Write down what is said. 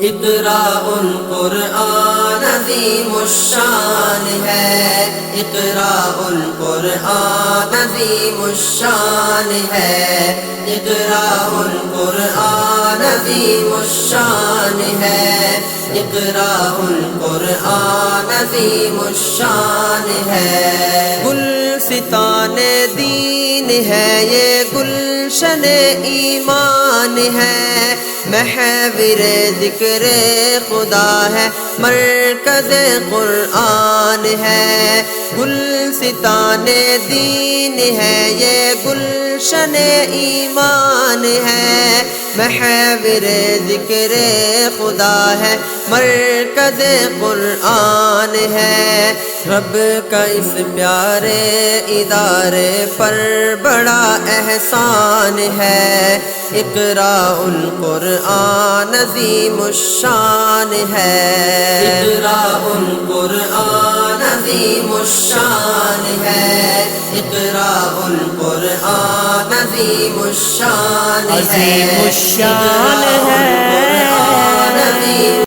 اقراء القرآن عظیم الشان ہے، اقراء القرآن عظیم الشان ہے، اقراء القرآن عظیم الشان ہے، اقراء القرآن عظیم الشان ہے۔ گلستان دین ہے یہ، گلشن ایمان ہے، محور ذکر خدا ہے، مرکز قرآن ہے۔ گلستان دین ہے یہ، گلشن ایمان ہے، محور ذکر خدا ہے، مرکز قرآن ہے۔ رب کا اس پیارے ادارے پر بڑا احسان ہے، اقراء القرآن عظیم الشان ہے، اقراء القرآن عظیم الشان ہے، اقراء القرآن عظیم الشان ہے، عظیم الشان ہے۔